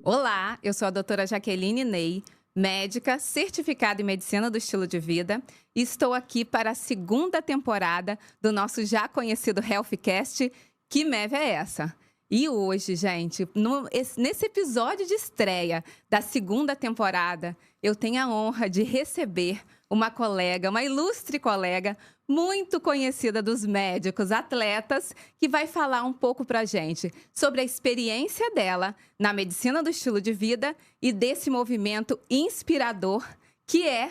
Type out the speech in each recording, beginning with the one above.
Olá, eu sou a doutora Jaqueline Ney, médica certificada em medicina do estilo de vida, e estou aqui para a segunda temporada do nosso já conhecido Healthcast. Que MEV é essa? E hoje, gente, nesse episódio de estreia da segunda temporada, eu tenho a honra de receber uma colega, uma ilustre colega, muito conhecida dos médicos atletas, que vai falar um pouco para a gente sobre a experiência dela na medicina do estilo de vida e desse movimento inspirador que é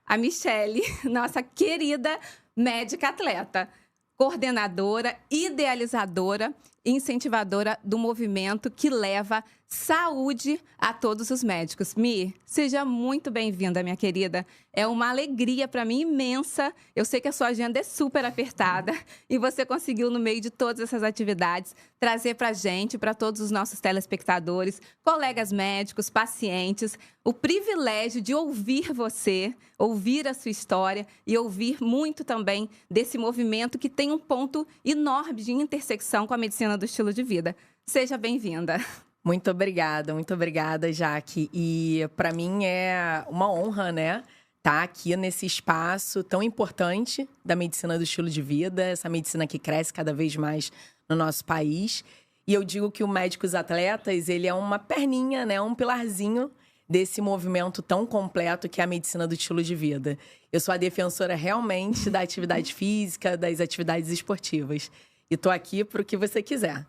a Michele, nossa querida médica atleta, coordenadora, idealizadora e incentivadora do movimento que leva saúde a todos os médicos. Mi, seja muito bem-vinda, minha querida. É uma alegria para mim imensa. Eu sei que a sua agenda é super apertada e você conseguiu, no meio de todas essas atividades, trazer para a gente, para todos os nossos telespectadores, colegas médicos, pacientes, o privilégio de ouvir você, ouvir a sua história e ouvir muito também desse movimento que tem um ponto enorme de intersecção com a medicina do estilo de vida. Seja bem-vinda. Muito obrigada, Jaque. E para mim é uma honra, né, estar aqui nesse espaço tão importante da medicina do estilo de vida, essa medicina que cresce cada vez mais no nosso país. E eu digo que o Médicos Atletas, ele é uma perninha, né, um pilarzinho desse movimento tão completo que é a medicina do estilo de vida. Eu sou a defensora realmente da atividade física, das atividades esportivas. E tô aqui para o que você quiser.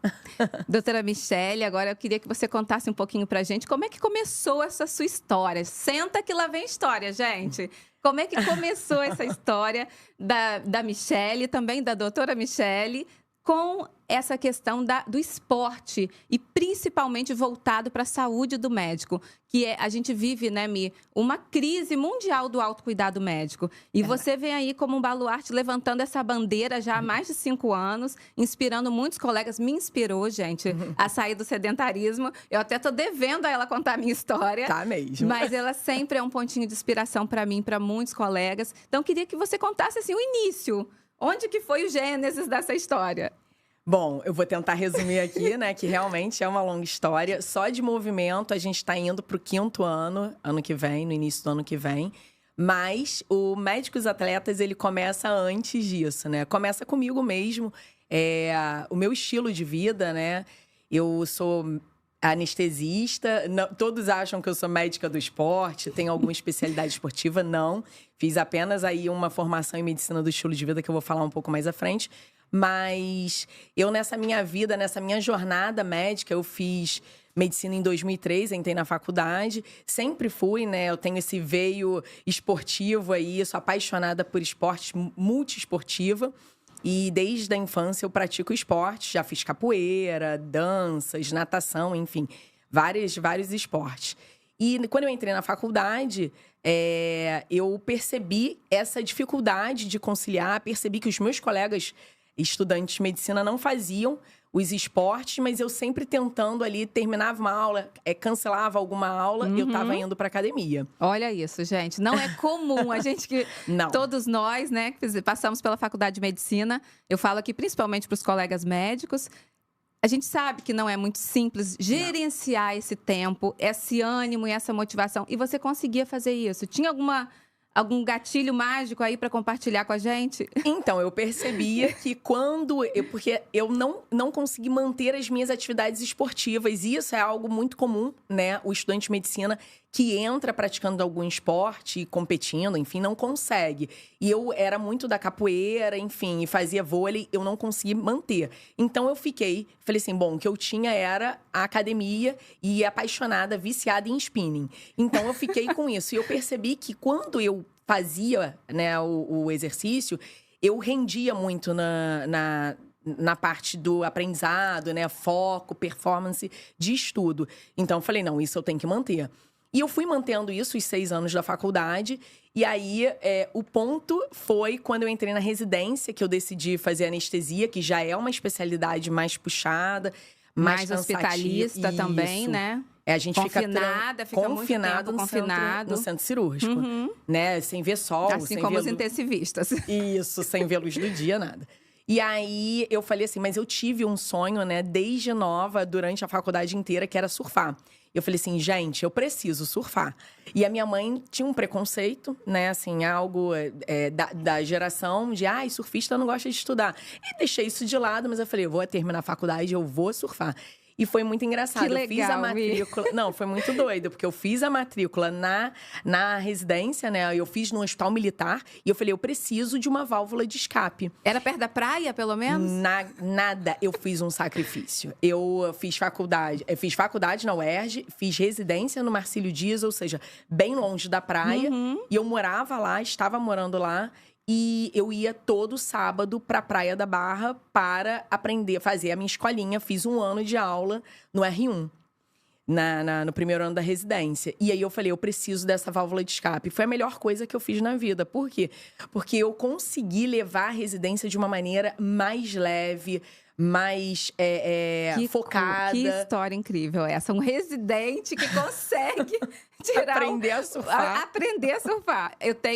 Doutora Michele, agora eu queria que você contasse um pouquinho pra gente como é que começou essa sua história. Senta que lá vem história, gente. Como é que começou essa história da Michele, também da doutora Michele, com essa questão do esporte e principalmente voltado para a saúde do médico, que a gente vive, né, Mi, uma crise mundial do autocuidado médico. E você vem aí como um baluarte levantando essa bandeira já há mais de 5 anos, inspirando muitos colegas. Me inspirou, gente, a sair do sedentarismo. Eu até tô devendo a ela contar a minha história. Tá mesmo. Mas ela sempre é um pontinho de inspiração para mim, para muitos colegas. Então, queria que você contasse assim, o início. Onde que foi o gênesis dessa história? Bom, eu vou tentar resumir aqui, né, que realmente é uma longa história. Só de movimento, a gente está indo para o 5º ano que vem, no início do ano que vem. Mas o Médicos Atletas, ele começa antes disso, né? Começa comigo mesmo, o meu estilo de vida, né? Eu sou anestesista, não, todos acham que eu sou médica do esporte, tenho alguma especialidade esportiva, não. Fiz apenas aí uma formação em medicina do estilo de vida, que eu vou falar um pouco mais à frente. Mas eu, nessa minha vida, nessa minha jornada médica, eu fiz medicina em 2003, entrei na faculdade. Sempre fui, né? Eu tenho esse veio esportivo aí, sou apaixonada por esporte, multiesportiva. E desde a infância eu pratico esporte, já fiz capoeira, danças, natação, enfim, vários esportes. E quando eu entrei na faculdade, eu percebi essa dificuldade de conciliar, percebi que os meus colegas estudantes de medicina não faziam os esportes, mas eu sempre tentando ali, terminava uma aula, cancelava alguma aula e eu tava indo pra academia. Olha isso, gente. Não é comum. A gente que... Não. Todos nós, né, que passamos pela faculdade de medicina, eu falo aqui principalmente para os colegas médicos, a gente sabe que não é muito simples gerenciar esse tempo, esse ânimo e essa motivação. E você conseguia fazer isso? Tinha algum gatilho mágico aí para compartilhar com a gente? Então, eu percebia que porque eu não consegui manter as minhas atividades esportivas. E isso é algo muito comum, né? O estudante de medicina que entra praticando algum esporte, competindo, enfim, não consegue. E eu era muito da capoeira, enfim, e fazia vôlei, eu não consegui manter. Então, eu falei assim, bom, o que eu tinha era a academia e apaixonada, viciada em spinning. Então, eu fiquei com isso. E eu percebi que quando eu fazia, né, o exercício, eu rendia muito na parte do aprendizado, né, foco, performance de estudo. Então, eu falei, não, isso eu tenho que manter. E eu fui mantendo isso os 6 anos da faculdade. E aí, o ponto foi quando eu entrei na residência, que eu decidi fazer anestesia, que já é uma especialidade mais puxada, mais hospitalista também, né? A gente confinada, fica muito tempo no centro cirúrgico, né? Sem ver sol, assim sem como ver os intensivistas. Isso, sem ver luz do dia, nada. E aí, eu falei assim, mas eu tive um sonho, né, desde nova, durante a faculdade inteira, que era surfar. Eu falei assim, gente, eu preciso surfar. E a minha mãe tinha um preconceito, né, assim, algo da geração de, surfista não gosta de estudar. E deixei isso de lado, mas eu falei, eu vou terminar a faculdade, eu vou surfar. E foi muito engraçado. Que legal, eu fiz a matrícula. Não, foi muito doido, porque eu fiz a matrícula na residência, né? Eu fiz no hospital militar e eu falei, eu preciso de uma válvula de escape. Era perto da praia, pelo menos? Nada, eu fiz um sacrifício. Eu fiz faculdade na UERJ, fiz residência no Marcílio Dias, ou seja, bem longe da praia. E eu morava lá, estava morando lá. E eu ia todo sábado pra Praia da Barra para aprender, fazer a minha escolinha. Fiz 1 ano de aula no R1, no primeiro ano da residência. E aí eu falei, eu preciso dessa válvula de escape. Foi a melhor coisa que eu fiz na vida. Por quê? Porque eu consegui levar a residência de uma maneira mais leve, mais focada. Que história incrível essa. Um residente que consegue tirar aprender a surfar. Aprender a surfar.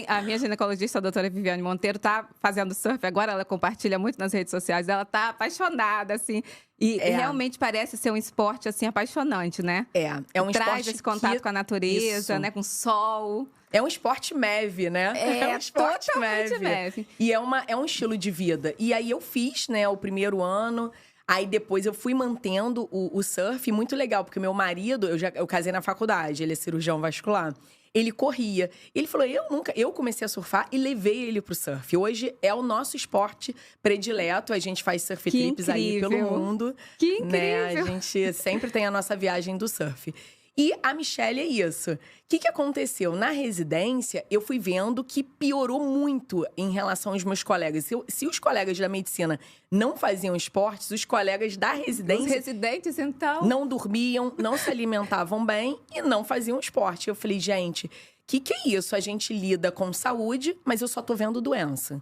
A minha ginecologista, a doutora Viviane Monteiro, tá fazendo surf agora. Ela compartilha muito nas redes sociais. Ela tá apaixonada, assim. E realmente parece ser um esporte, assim, apaixonante, né? É um esporte traz esse contato com a natureza, né? Com o sol. É um esporte MEV, né? É um esporte totalmente MEV. E é um estilo de vida. E aí eu fiz, né, o primeiro ano. Aí depois eu fui mantendo o surf. Muito legal, porque meu marido, eu casei na faculdade, ele é cirurgião vascular. Ele corria. Ele falou, eu comecei a surfar e levei ele pro surf. Hoje é o nosso esporte predileto. A gente faz surf trips aí pelo mundo. Que né? incrível! A gente sempre tem a nossa viagem do surf. E a Michelle é isso. O que aconteceu? Na residência, eu fui vendo que piorou muito em relação aos meus colegas. Se os colegas da medicina não faziam esportes, os colegas da residência… Os residentes, então… Não dormiam, não se alimentavam bem e não faziam esporte. Eu falei, gente, que é isso? A gente lida com saúde, mas eu só tô vendo doença,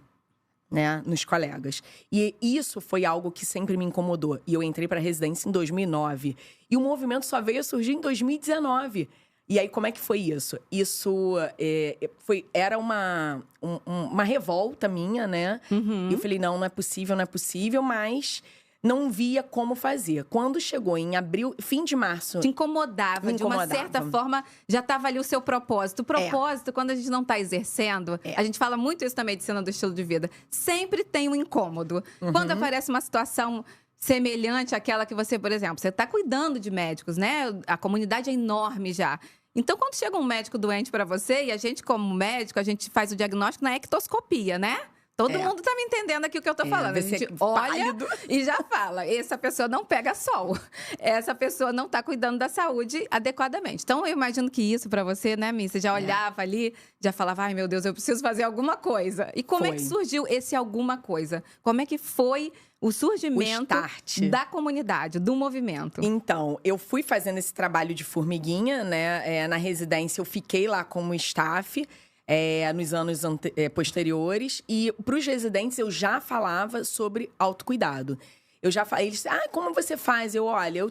né, nos colegas. E isso foi algo que sempre me incomodou. E eu entrei para residência em 2009. E o movimento só veio a surgir em 2019. E aí, como é que foi isso? Isso era uma revolta minha, né? E eu falei, não é possível, mas não via como fazer. Quando chegou em abril, fim de março… Te incomodava, de uma certa forma, já estava ali o seu propósito. O propósito, quando a gente não está exercendo, a gente fala muito isso na medicina do estilo de vida, sempre tem um incômodo. Quando aparece uma situação semelhante àquela que você, por exemplo, você está cuidando de médicos, né? A comunidade é enorme já. Então, quando chega um médico doente para você, e a gente, como médico, a gente faz o diagnóstico na ectoscopia, né? Todo mundo tá me entendendo aqui o que eu tô falando. A gente olha e já fala, essa pessoa não pega sol. Essa pessoa não tá cuidando da saúde adequadamente. Então, eu imagino que isso pra você, né, Mi? Você já olhava ali, já falava, ai, meu Deus, eu preciso fazer alguma coisa. E como é que surgiu esse alguma coisa? Como é que foi o surgimento da comunidade, do movimento? Então, eu fui fazendo esse trabalho de formiguinha, né? Na residência, eu fiquei lá como staff… nos anos posteriores. E para os residentes, eu já falava sobre autocuidado. Eles como você faz? Olha,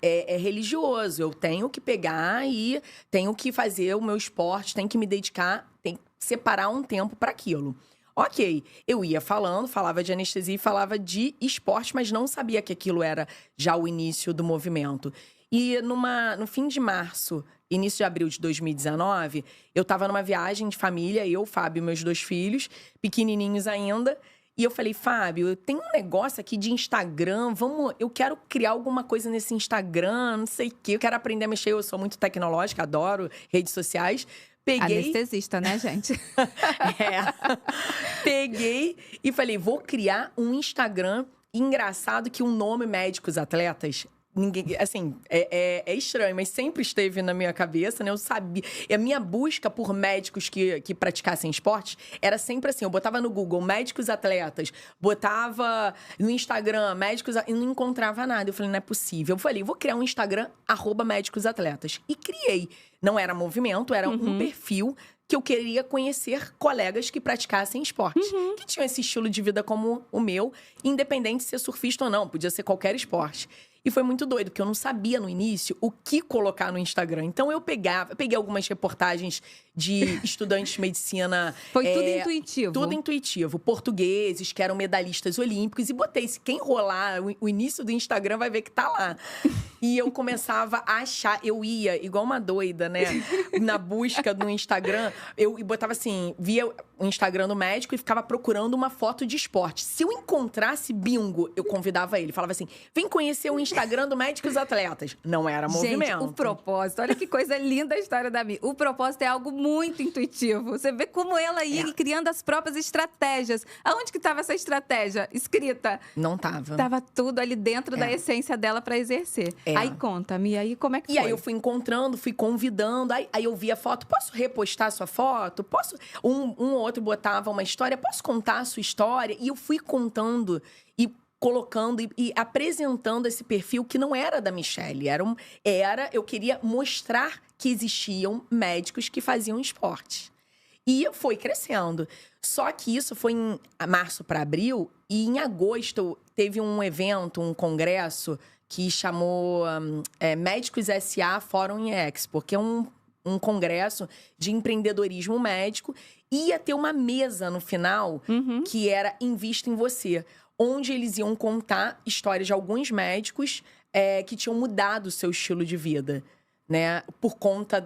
é religioso. Eu tenho que pegar e tenho que fazer o meu esporte, tenho que me dedicar, tenho que separar um tempo para aquilo. Ok, eu ia falava de anestesia e falava de esporte, mas não sabia que aquilo era já o início do movimento. E no fim de março, início de abril de 2019, eu estava numa viagem de família, eu, Fábio e meus 2 filhos, pequenininhos ainda. E eu falei, Fábio, tem um negócio aqui de Instagram, eu quero criar alguma coisa nesse Instagram, não sei o quê. Eu quero aprender a mexer, eu sou muito tecnológica, adoro redes sociais. Anestesista, né, gente? Peguei e falei, vou criar um Instagram. Engraçado que o nome Médicos Atletas… Ninguém, assim, é estranho, mas sempre esteve na minha cabeça, né? Eu sabia. E a minha busca por médicos que praticassem esportes era sempre assim. Eu botava no Google médicos atletas, botava no Instagram médicos… E não encontrava nada. Eu falei, não é possível. Eu falei, vou criar um Instagram, @médicosatletas. E criei. Não era movimento, era um perfil que eu queria conhecer colegas que praticassem esportes. Que tinham esse estilo de vida como o meu, independente de ser surfista ou não. Podia ser qualquer esporte. E foi muito doido, porque eu não sabia no início o que colocar no Instagram. Então eu peguei algumas reportagens de estudantes de medicina. Foi tudo intuitivo. Tudo intuitivo. Portugueses que eram medalhistas olímpicos. E botei, se quem rolar o início do Instagram vai ver que tá lá. E eu começava a achar, eu ia igual uma doida, né? Na busca do Instagram, eu botava assim, via o Instagram do médico e ficava procurando uma foto de esporte. Se eu encontrasse bingo, eu convidava ele. Falava assim, vem conhecer o Instagram do médico e os atletas. Não era movimento. Gente, o propósito, olha que coisa linda a história da Mi. O propósito é algo muito intuitivo. Você vê como ela ia criando as próprias estratégias. Aonde que estava essa estratégia escrita? Não tava. Tava tudo ali dentro da essência dela para exercer. Aí conta, Mi, aí como é que foi? E aí eu fui encontrando, fui convidando. Aí eu via a foto, posso repostar a sua foto? Posso? Um ou outro botava uma história, posso contar a sua história? E eu fui contando e colocando e apresentando esse perfil que não era da Michelle. Eu queria mostrar que existiam médicos que faziam esporte. E foi crescendo. Só que isso foi em março para abril. E em agosto teve um evento, um congresso que chamou Médicos S.A. Fórum Expo, que é um congresso de empreendedorismo médico. Ia ter uma mesa no final que era Invista em Você, onde eles iam contar histórias de alguns médicos que tinham mudado o seu estilo de vida, né? Por conta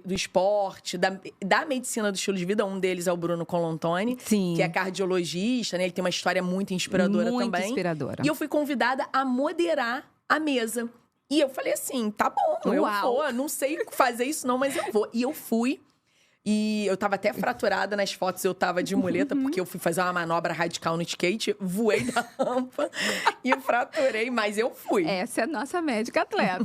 do esporte, da medicina do estilo de vida. Um deles é o Bruno Colontoni, que é cardiologista, né? Ele tem uma história muito inspiradora também. Muito inspiradora. E eu fui convidada a moderar a mesa. E eu falei assim, tá bom, eu vou. Não sei fazer isso não, mas eu vou. E eu fui. E eu tava até fraturada nas fotos, eu tava de muleta, porque eu fui fazer uma manobra radical no skate, voei da rampa e fraturei, mas eu fui. Essa é a nossa médica atleta.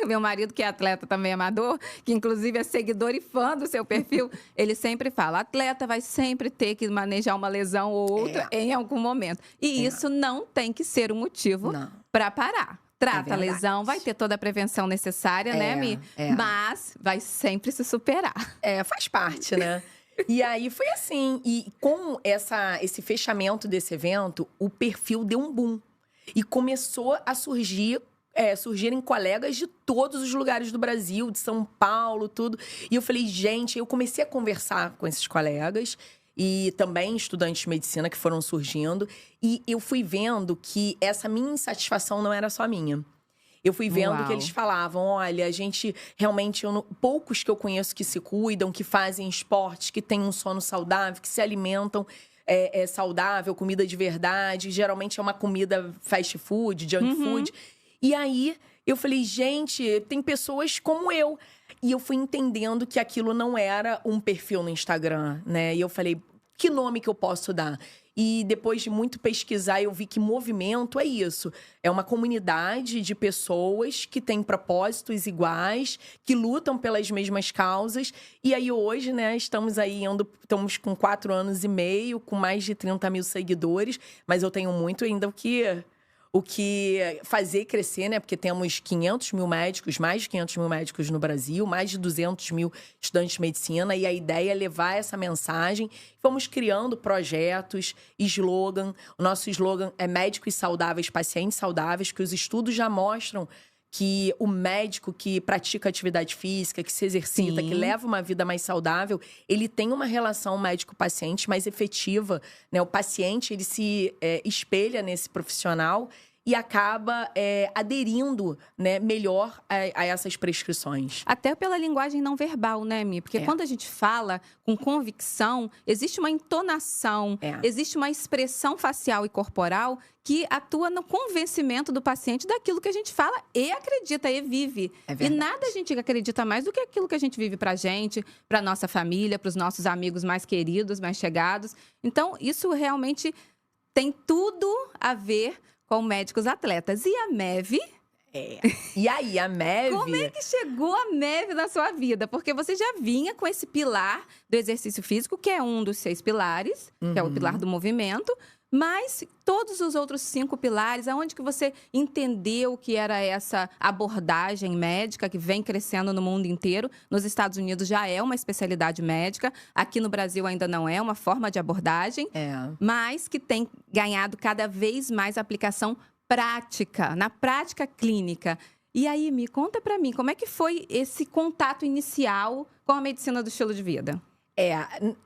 Meu marido, que é atleta também amador, que inclusive é seguidor e fã do seu perfil, ele sempre fala, atleta vai sempre ter que manejar uma lesão ou outra em algum momento. E isso não tem que ser um motivo para parar. Trata a lesão, vai ter toda a prevenção necessária, né, Mi? Mas vai sempre se superar. Faz parte, né? E aí foi assim. E com esse fechamento desse evento, o perfil deu um boom. E começou a surgirem colegas de todos os lugares do Brasil, de São Paulo, tudo. E eu falei, gente, eu comecei a conversar com esses colegas. E também estudantes de medicina que foram surgindo. E eu fui vendo que essa minha insatisfação não era só minha. Eu fui vendo que eles falavam, olha, a gente realmente... poucos que eu conheço que se cuidam, que fazem esportes, que têm um sono saudável, que se alimentam saudável, comida de verdade. Geralmente é uma comida fast food, junk food. E aí, eu falei, gente, tem pessoas como eu. E eu fui entendendo que aquilo não era um perfil no Instagram, né? E eu falei, que nome que eu posso dar? E depois de muito pesquisar, eu vi que movimento é isso. É uma comunidade de pessoas que têm propósitos iguais, que lutam pelas mesmas causas. E aí hoje, né, estamos com 4 anos e meio, com mais de 30 mil seguidores. Mas eu tenho muito ainda o que fazer crescer, né? Porque temos 500 mil médicos, mais de 500 mil médicos no Brasil, mais de 200 mil estudantes de medicina. E a ideia é levar essa mensagem. Vamos criando projetos, slogan. O nosso slogan é Médicos Saudáveis, Pacientes Saudáveis, que os estudos já mostram que o médico que pratica atividade física, que se exercita, que leva uma vida mais saudável, ele tem uma relação médico-paciente mais efetiva, né? O paciente, ele se espelha nesse profissional e acaba aderindo, né, melhor a essas prescrições. Até pela linguagem não verbal, né, Mi? Porque quando a gente fala com convicção, existe uma entonação, existe uma expressão facial e corporal que atua no convencimento do paciente daquilo que a gente fala e acredita e vive. E nada a gente acredita mais do que aquilo que a gente vive pra gente, pra nossa família, pros nossos amigos mais queridos, mais chegados. Então, isso realmente tem tudo a ver com médicos atletas. E a MEV? E aí, a MEV... Como é que chegou a MEV na sua vida? Porque você já vinha com esse pilar do exercício físico, que é um dos 6 pilares, que é o pilar do movimento, mas todos os outros 5 pilares, aonde que você entendeu que era essa abordagem médica que vem crescendo no mundo inteiro? Nos Estados Unidos já é uma especialidade médica, aqui no Brasil ainda não é uma forma de abordagem, mas que tem ganhado cada vez mais aplicação na prática clínica. E aí, me conta pra mim, como é que foi esse contato inicial com a medicina do estilo de vida?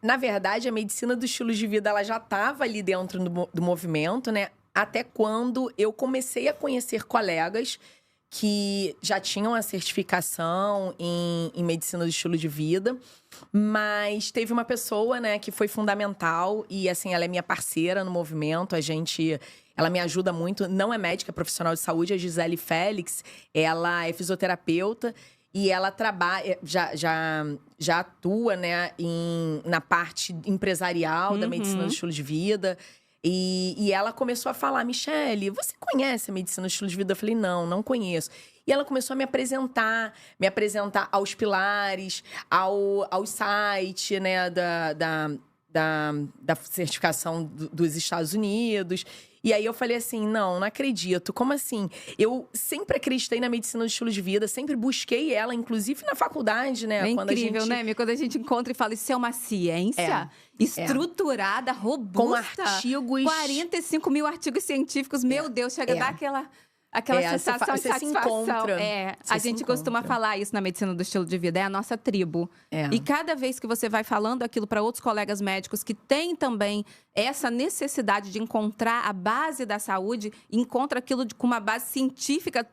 Na verdade, a medicina do estilo de vida, ela já estava ali dentro do movimento, né? Até quando eu comecei a conhecer colegas que já tinham a certificação em medicina do estilo de vida, mas teve uma pessoa, né, que foi fundamental e, assim, ela é minha parceira no movimento, ela me ajuda muito, não é médica, é profissional de saúde, a Gisele Félix, ela é fisioterapeuta e ela trabalha, já atua, né, na parte empresarial da medicina do estilo de vida. E ela começou a falar, Michele, você conhece a medicina do estilo de vida? Eu falei, não conheço. E ela começou a me apresentar aos pilares, ao site, né, da certificação dos Estados Unidos. E aí eu falei assim, não acredito. Como assim? Eu sempre acreditei na medicina do estilo de vida, sempre busquei ela, inclusive na faculdade, né? É incrível, né, quando a gente encontra e fala, isso é uma ciência estruturada, robusta. Com artigos... 45 mil artigos científicos, meu Deus, chega a dar aquela sensação de satisfação. A gente costuma falar isso na medicina do estilo de vida, é a nossa tribo. E cada vez que você vai falando aquilo para outros colegas médicos que têm também essa necessidade de encontrar a base da saúde, encontra aquilo com uma base científica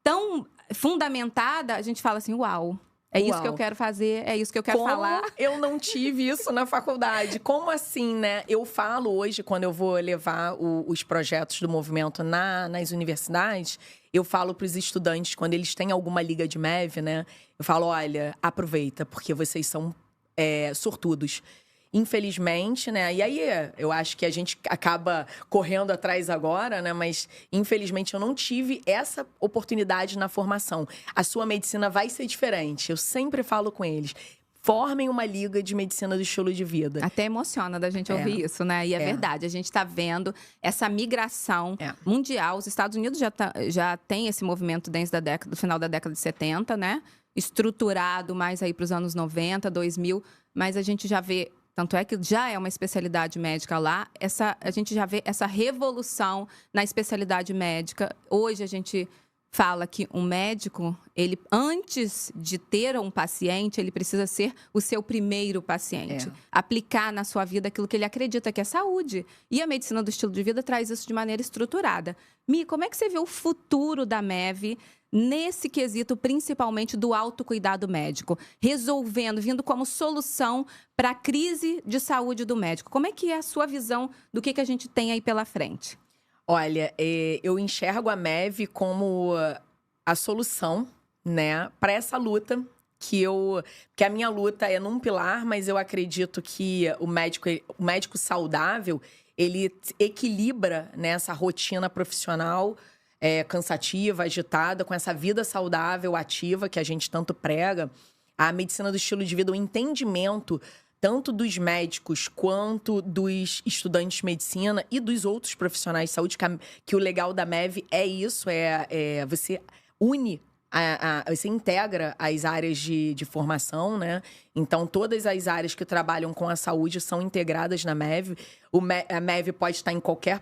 tão fundamentada, a gente fala assim, uau. É isso que eu quero fazer, é isso que eu quero falar. Eu não tive isso na faculdade. Como assim, né? Eu falo hoje, quando eu vou levar os projetos do movimento nas universidades, eu falo para os estudantes, quando eles têm alguma liga de MEV, né? Eu falo, olha, aproveita, porque vocês são sortudos. Infelizmente, né? E aí, eu acho que a gente acaba correndo atrás agora, né? Mas, infelizmente, eu não tive essa oportunidade na formação. A sua medicina vai ser diferente. Eu sempre falo com eles. Formem uma liga de medicina do estilo de vida. Até emociona da gente ouvir isso, né? E é verdade, a gente está vendo essa migração mundial. Os Estados Unidos já tem esse movimento desde do final da década de 70, né? Estruturado mais aí para os anos 90, 2000. Mas a gente já vê... Tanto é que já é uma especialidade médica lá. A gente já vê essa revolução na especialidade médica. Hoje a gente fala que um médico, ele antes de ter um paciente, ele precisa ser o seu primeiro paciente. Aplicar na sua vida aquilo que ele acredita que é saúde. E a medicina do estilo de vida traz isso de maneira estruturada. Mi, como é que você vê o futuro da MEV nesse quesito, principalmente do autocuidado médico, vindo como solução para a crise de saúde do médico? Como é que é a sua visão do que a gente tem aí pela frente? Olha, eu enxergo a MEV como a solução, né, para essa luta que a minha luta é num pilar, mas eu acredito que o médico saudável, ele equilibra, né, essa rotina profissional cansativa, agitada, com essa vida saudável, ativa, que a gente tanto prega. A medicina do estilo de vida, o entendimento tanto dos médicos quanto dos estudantes de medicina e dos outros profissionais de saúde, que o legal da MEV é isso, você une, você integra as áreas de formação, né? Então, todas as áreas que trabalham com a saúde são integradas na MEV. A MEV pode estar em qualquer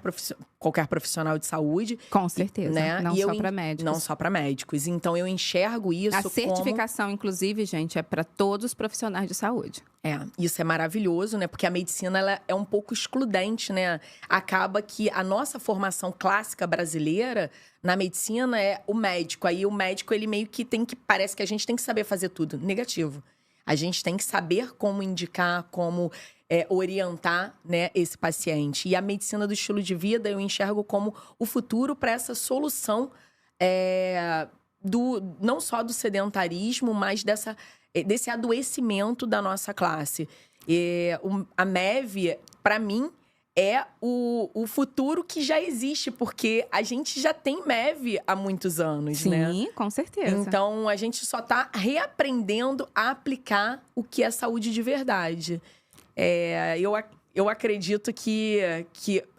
profissional de saúde. Com certeza, né? Não só para médicos. Não só para médicos. Então, eu enxergo isso como... A certificação, inclusive, gente, é para todos os profissionais de saúde. Isso é maravilhoso, né? Porque a medicina, ela é um pouco excludente, né? Acaba que a nossa formação clássica brasileira na medicina é o médico. Aí o médico, ele meio que parece que a gente tem que saber fazer tudo. Negativo. A gente tem que saber como indicar, como orientar, né, esse paciente. E a medicina do estilo de vida eu enxergo como o futuro para essa solução não só do sedentarismo, mas desse adoecimento da nossa classe. A MEV, para mim, é o futuro que já existe, porque a gente já tem MEV há muitos anos, né? Sim, com certeza. Então, a gente só está reaprendendo a aplicar o que é saúde de verdade. Eu acredito que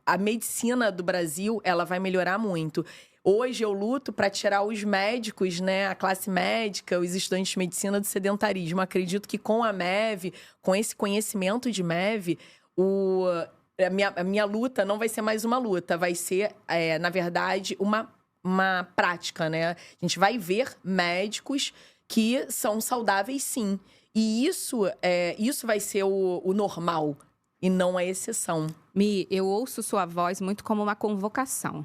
a medicina do Brasil, ela vai melhorar muito. Hoje eu luto para tirar os médicos, né, a classe médica, os estudantes de medicina do sedentarismo. Acredito que com a MEV, com esse conhecimento de MEV, a minha luta não vai ser mais uma luta, vai ser, na verdade, uma prática, né? A gente vai ver médicos que são saudáveis, sim. E isso vai ser o normal e não a exceção. Mi, eu ouço sua voz muito como uma convocação.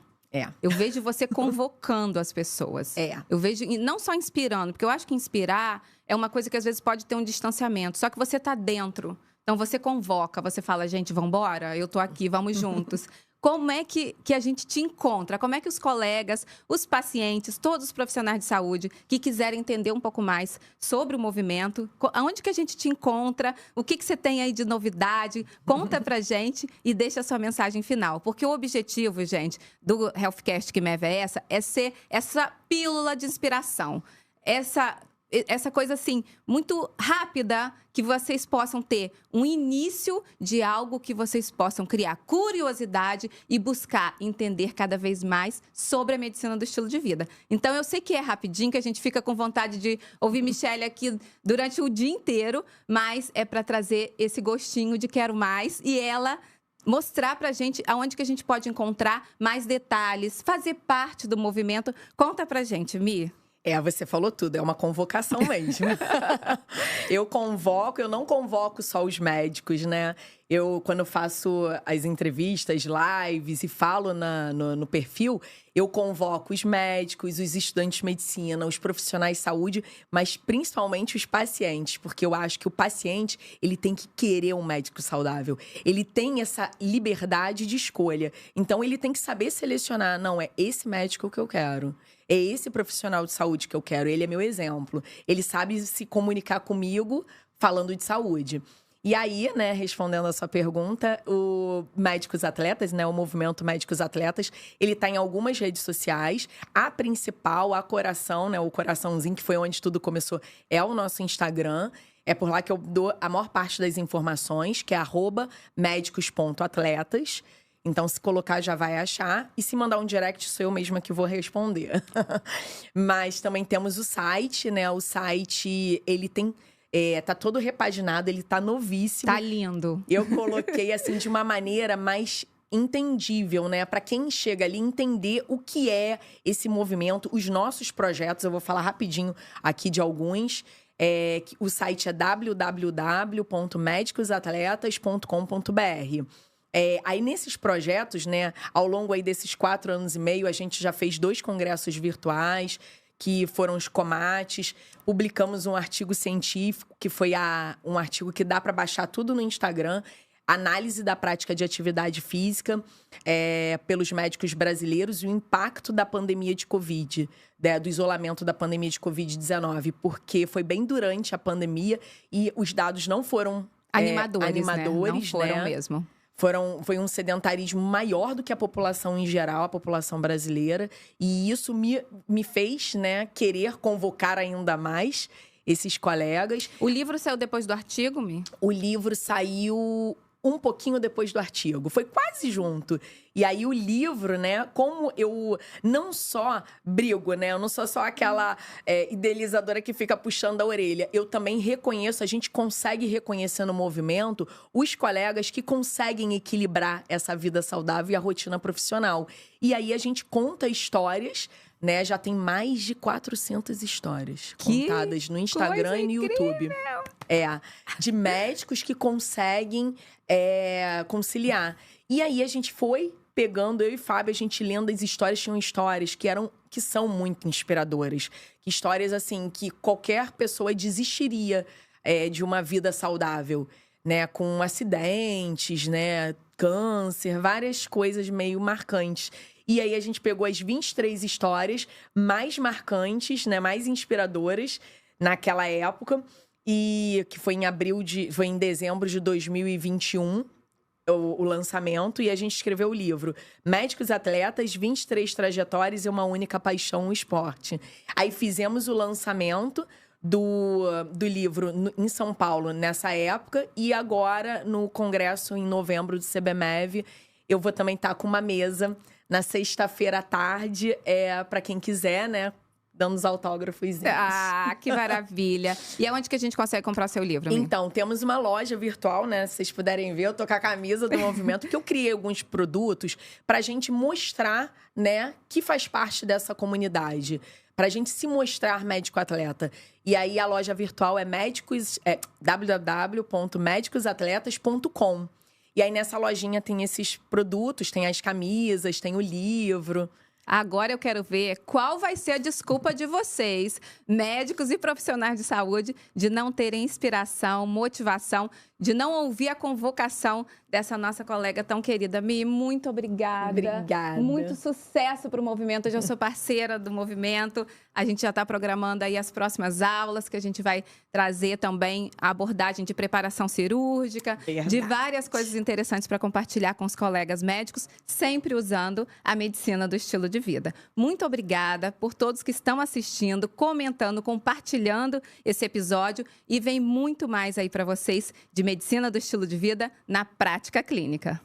Eu vejo você convocando as pessoas. Eu vejo, e não só inspirando, porque eu acho que inspirar é uma coisa que às vezes pode ter um distanciamento. Só que você tá dentro. Então você convoca, você fala, gente, vambora? Eu tô aqui, vamos juntos. Como é que a gente te encontra? Como é que os colegas, os pacientes, todos os profissionais de saúde que quiserem entender um pouco mais sobre o movimento, aonde que a gente te encontra? O que você tem aí de novidade? Conta pra gente e deixa a sua mensagem final. Porque o objetivo, gente, do Healthcast que MEV é ser essa pílula de inspiração. Essa coisa, assim, muito rápida, que vocês possam ter um início de algo que vocês possam criar curiosidade e buscar entender cada vez mais sobre a medicina do estilo de vida. Então, eu sei que é rapidinho, que a gente fica com vontade de ouvir Michele aqui durante o dia inteiro, mas é para trazer esse gostinho de quero mais e ela mostrar pra gente aonde que a gente pode encontrar mais detalhes, fazer parte do movimento. Conta pra gente, Mi. Você falou tudo, é uma convocação mesmo. Eu não convoco só os médicos, né? Quando eu faço as entrevistas, lives e falo no perfil, eu convoco os médicos, os estudantes de medicina, os profissionais de saúde, mas principalmente os pacientes, porque eu acho que o paciente, ele tem que querer um médico saudável. Ele tem essa liberdade de escolha. Então, ele tem que saber selecionar, não, é esse médico que eu quero. É esse profissional de saúde que eu quero, ele é meu exemplo. Ele sabe se comunicar comigo falando de saúde. E aí, né, respondendo a sua pergunta, o Médicos Atletas, né, o movimento Médicos Atletas, ele tá em algumas redes sociais. A principal, a Coração, né, o coraçãozinho, que foi onde tudo começou, é o nosso Instagram. É por lá que eu dou a maior parte das informações, que é @médicos.atletas. Então, se colocar, já vai achar. E se mandar um direct, sou eu mesma que vou responder. Mas também temos o site, né? O site, ele tem... tá todo repaginado, ele tá novíssimo. Tá lindo. Eu coloquei, assim, de uma maneira mais entendível, né? Para quem chega ali entender o que é esse movimento, os nossos projetos. Eu vou falar rapidinho aqui de alguns. O site é www.medicosatletas.com.br. Aí, nesses projetos, né, ao longo aí desses 4 anos e meio, a gente já fez 2 congressos virtuais, que foram os comates. Publicamos um artigo científico, que foi um artigo que dá para baixar tudo no Instagram. Análise da prática de atividade física pelos médicos brasileiros e o impacto da pandemia de Covid, do isolamento da pandemia de Covid-19. Porque foi bem durante a pandemia e os dados não foram animadores, né? Não foram mesmo. Foi um sedentarismo maior do que a população em geral, a população brasileira. E isso me fez, né, querer convocar ainda mais esses colegas. O livro saiu depois do artigo, Mi? O livro saiu um pouquinho depois do artigo. Foi quase junto. E aí, o livro, né? Como eu não só brigo, né? Eu não sou só aquela idealizadora que fica puxando a orelha. Eu também reconheço, a gente consegue reconhecer no movimento os colegas que conseguem equilibrar essa vida saudável e a rotina profissional. E aí, a gente conta histórias, né? Já tem mais de 400 histórias contadas no Instagram e no YouTube. De médicos que conseguem conciliar. E aí, a gente foi pegando, eu e Fábio, a gente lendo as histórias, tinham histórias que são muito inspiradoras. Histórias, assim, que qualquer pessoa desistiria de uma vida saudável, né? Com acidentes, né? Câncer, várias coisas meio marcantes. E aí, a gente pegou as 23 histórias mais marcantes, né? Mais inspiradoras naquela época. E que foi em dezembro de 2021, o lançamento, e a gente escreveu o livro Médicos Atletas, 23 trajetórias e uma única paixão, o esporte. Aí fizemos o lançamento do livro em São Paulo nessa época, e agora no congresso em novembro do CBMEV, eu vou também estar com uma mesa na sexta-feira à tarde, para quem quiser, né? dando os autógrafos. Ah, que maravilha. E aonde que a gente consegue comprar seu livro, amiga? Então, temos uma loja virtual, né? Se vocês puderem ver, eu tô com a camisa do movimento, que eu criei alguns produtos pra gente mostrar, né, que faz parte dessa comunidade. Pra gente se mostrar médico-atleta. E aí, a loja virtual é www.medicosatletas.com. E aí, nessa lojinha tem esses produtos, tem as camisas, tem o livro. Agora eu quero ver qual vai ser a desculpa de vocês, médicos e profissionais de saúde, de não terem inspiração, motivação, de não ouvir a convocação dessa nossa colega tão querida. Mi, muito obrigada. Obrigada. Muito sucesso para o movimento. Eu já sou parceira do movimento. A gente já está programando aí as próximas aulas, que a gente vai trazer também a abordagem de preparação cirúrgica, de várias coisas interessantes para compartilhar com os colegas médicos, sempre usando a medicina do estilo de vida. Muito obrigada por todos que estão assistindo, comentando, compartilhando esse episódio, e vem muito mais aí para vocês de medicina do estilo de vida na prática clínica.